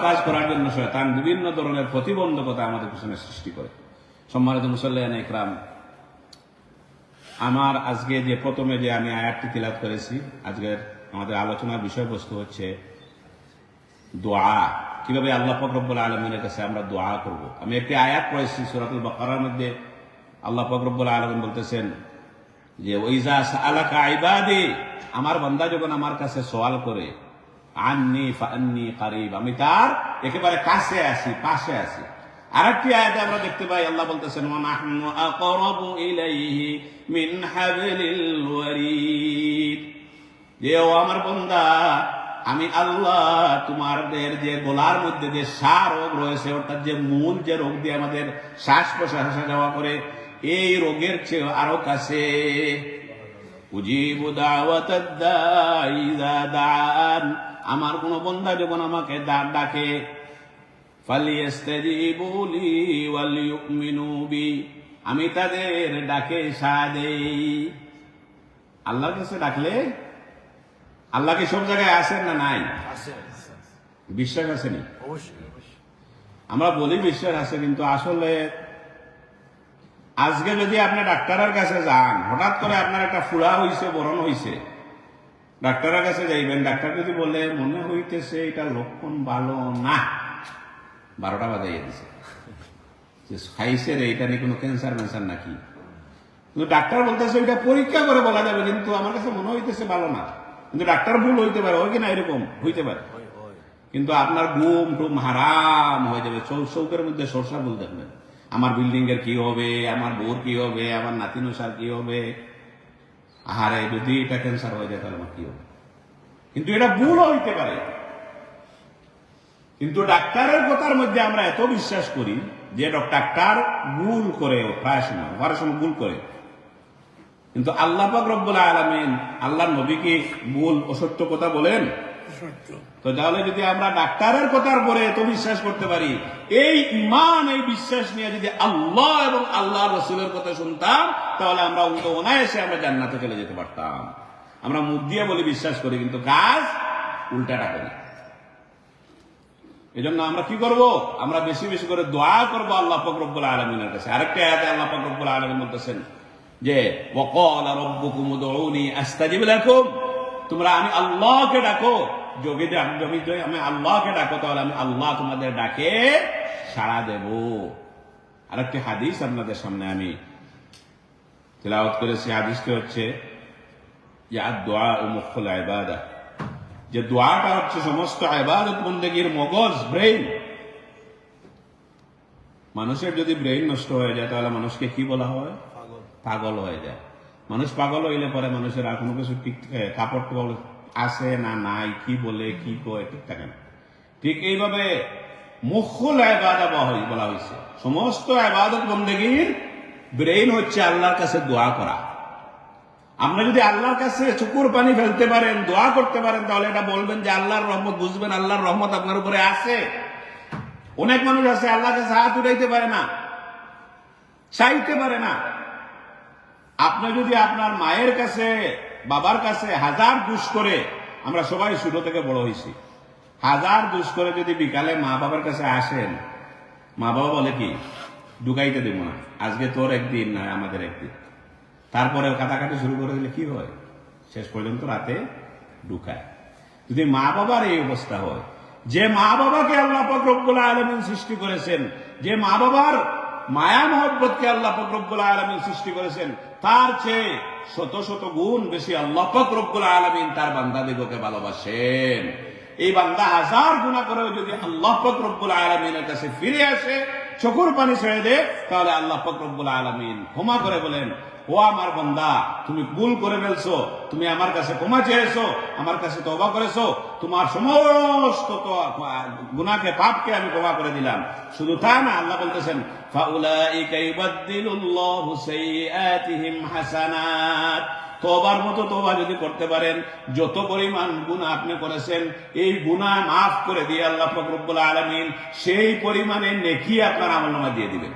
কাজ করার জন্য শয়তান বিভিন্ন ধরনের প্রতিবন্ধকতা আমাদের পিছনে সৃষ্টি করে। সম্মানিত মুসল্লিয়ান ইকরাম, আমার আজকে যে প্রথমে যে আমি আয়াতটি তিলাওয়াত করেছি, আজকের আমাদের আলোচনার বিষয়বস্তু হচ্ছে দোয়া, কিভাবে আল্লাহ পাক রব্বুল আলামিনের কাছে আমরা দোয়া করব। আমি একটি আয়াত পড়েছি সূরাতুল বাকারার মধ্যে, আল্লাহ পাক রব্বুল আলামিন বলতেছেন যে ওয়াইজা সাআলাকা ইবাদি, আমার বান্দা যখন আমার কাছে সওয়াল করে, আন্নি ফাআন্নি কারীব, আমি তার একেবারে কাছে আছি, পাশে আছি। আরেকটি আয়াতে আমরা দেখতে পাই আল্লাহ বলতেছেন ওয়া নাহনু আকরাবু ইলাইহি মিন হাবলিল ওয়ারিদ, যে ও আমার বান্দা, আমি আল্লাহ তোমাদের যে গলার মধ্যে যে রোগ রয়েছে, অর্থাৎ যে মূল যে রোগ দিয়ে আমাদের শ্বাস প্রশ্বাসে যাওয়া করে, এই রোগের চেয়ে আরো কাছে। উজিবু দাওয়াতাদ দাঈ ইযা দাআন, আমার কোন বান্দা যখন আমাকে ডাকে, ফালিয়াস্তাজিবু লি ওয়াল ইউমিনু বি, আমি তাদের ডাকে সাড়া দেই। আল্লাহর কাছে ডাকলে, আল্লাহ কি সব জায়গায় আছেন না নাই? বিশ্বাস আসেনি? আমরা বলি বিশ্বাস আছে, কিন্তু আসলে আজকে যদি আপনি ডাক্তারের কাছে যান, হঠাৎ করে আপনার একটা ফুলা হইছে, বরণ হইছে, ডাক্তারের কাছে যাইবেন, ডাক্তার যদি বলে মনে হইতেছে এটা লক্ষণ ভালো না, 12টা বাজাইয়া দিছে, খাইছে রে, এটা নিয়ে কোনো ক্যান্সার ম্যান্সার নাকি, কিন্তু ডাক্তার বলতেছে এটা পরীক্ষা করে বলা যাবে, কিন্তু আমার কাছে মনে হইতেছে ভালো না। কিন্তু ডাক্তার ভুল হইতে পারে, হয় কিনা, এরকম হইতে পারে, কিন্তু আপনার ঘুম টুম হারাম হয়ে যাবে। চৌকের মধ্যে সরষা ফুল দেখবেন, আমার বিল্ডিং এর কি হবে, আমার বউর কি হবে, আমার নাতি নসার কি হবে, আহারে যদি এটা ক্যান্সার হয়ে যায় তাহলে আমার কি হবে। কিন্তু এটা ভুল হইতে পারে। কিন্তু ডাক্তারের কথার মধ্যে আমরা এত বিশ্বাস করি যে ডাক্তার ভুল করে, প্রায় সময় ভুল করে, কিন্তু আল্লাহ পাক রব্বুল আলামিন আল্লাহর নবী কি ভুল অসত্য কথা বলেন? তো তাহলে যদি আমরা ডাক্তারের কথার পরে এত বিশ্বাস করতে পারি, এই ঈমান, এই বিশ্বাস নিয়ে যদি আল্লাহ এবং আল্লাহর রাসূলের কথা শুনতাম, তাহলে আমরা অনায়াসে আমরা জান্নাতে চলে যেতে পারতাম। আমরা মুখ দিয়ে বলে বিশ্বাস করি, কিন্তু কাজ উল্টাটা করি। এজন্য আমরা কি করব? আমরা বেশি বেশি করে দোয়া করব আল্লাহ পাক রব্বুল আলামিনের কাছে। আরেকটা আয়াতে আল্লাহ পাক রব্বুল আলামিন বলতেছেন যে ওয়াকালা রাব্বুকুম উদউনি আস্তাজিব লাকুম, তোমরা আমি আল্লাহকে ডাকো, আমি আল্লাহকে ডাকো, তাহলে আমি আল্লাহ তোমাদের ডাকে সাড়া দেব। আরেকটি হাদিস আপনাদের সামনে আমি তিলাওয়াত করেছি। হাদিসটি হচ্ছে যে আদ-দুআ মুখুল ইবাদা, যে দোয়াটা হচ্ছে সমস্ত ইবাদত বন্দেগীর মগজ, ব্রেইন। মানুষের যদি ব্রেইন নষ্ট হয়ে যায় তাহলে মানুষকে কি বলা হয়? পাগল হয়ে যায়। মানুষ পাগল হইলে পরে মানুষের আর কোনো কিছু ঠিক থাকে, কাপড় টাপড় আছে না নাই, কি বলে কি কয় ঠিক থাকে না। ঠিক এইভাবে মুখুল ইবাদা বলা হয়েছে, সমস্ত ইবাদত বন্দেগীর ব্রেইন হচ্ছে আল্লাহর কাছে দোয়া করা। আপনি যদি আল্লাহর কাছে চোখের পানি ফেলতে পারেন, দোয়া করতে পারেন, তাহলে এটা বলবেন যে আল্লাহর রহমত, বুঝবেন আল্লাহর রহমত আপনার উপরে আছে। অনেক মানুষ আছে আল্লাহর কাছে হাত উঠাইতে পারে না, চাইতে পারে না। আপনি যদি আপনার মায়ের কাছে, বাবার কাছে হাজার দুষ করে, আমরা সবাই ছোট থেকে বড় হয়েছি, হাজার দুষ করে যদি বিকালে মা বাবার কাছে আসেন, মা বাবা বলে কি, ঢুকাইতে দেব না, আজকে তোর একদিন নয় আমাদের একদিন। তারপরে কাটাকাটি শুরু করে দিলে কি হয়, শেষ পর্যন্ত রাতে ঢুকায়। যদি মা বাবার এই অবস্থা হয়, যে মা বাবাকে আল্লাহ পাক রব্বুল আলামিন সৃষ্টি করেছেন, যে মা বাবার মায়া মহব্বতকে আল্লাহ পাক রব্বুল আলামিন সৃষ্টি করেছেন, তার চেয়ে শত শত গুণ বেশি আল্লাহ পাক রব্বুল আলামিন তার বান্দাদিগকে ভালোবাসেন। এই বান্দা হাজার গুনাহ করেও যদি আল্লাহ পাক রব্বুল আলামিনের কাছে ফিরে আসে, চোখের পানি ছেড়ে দেয়, তাহলে আল্লাহ পাক রব্বুল আলামিন ক্ষমা করে বলেন, ও আমার বান্দা, তুমি ভুল করে ফেলছো, তুমি আমার কাছে ক্ষমা চেয়েছো, আমার কাছে তওবা করেছো, তোমার সমস্ত গুনাহকে, পাপকে আমি ক্ষমা করে দিলাম। শুধু তা না, আল্লাহ বলতেছেন ফাউলাইকা ইউবাদদিলুল্লাহু সাইয়্যাতিহিম হাসানাত, তওবার মতো তওবা যদি করতে পারেন, যত পরিমাণ গুনাহ আপনি করেছেন, এই গুনাহ মাফ করে দিয়ে আল্লাহ পাক রব্বুল আলামিন সেই পরিমাণে নেকি আপনার আমলনামায় দিয়ে দিবেন।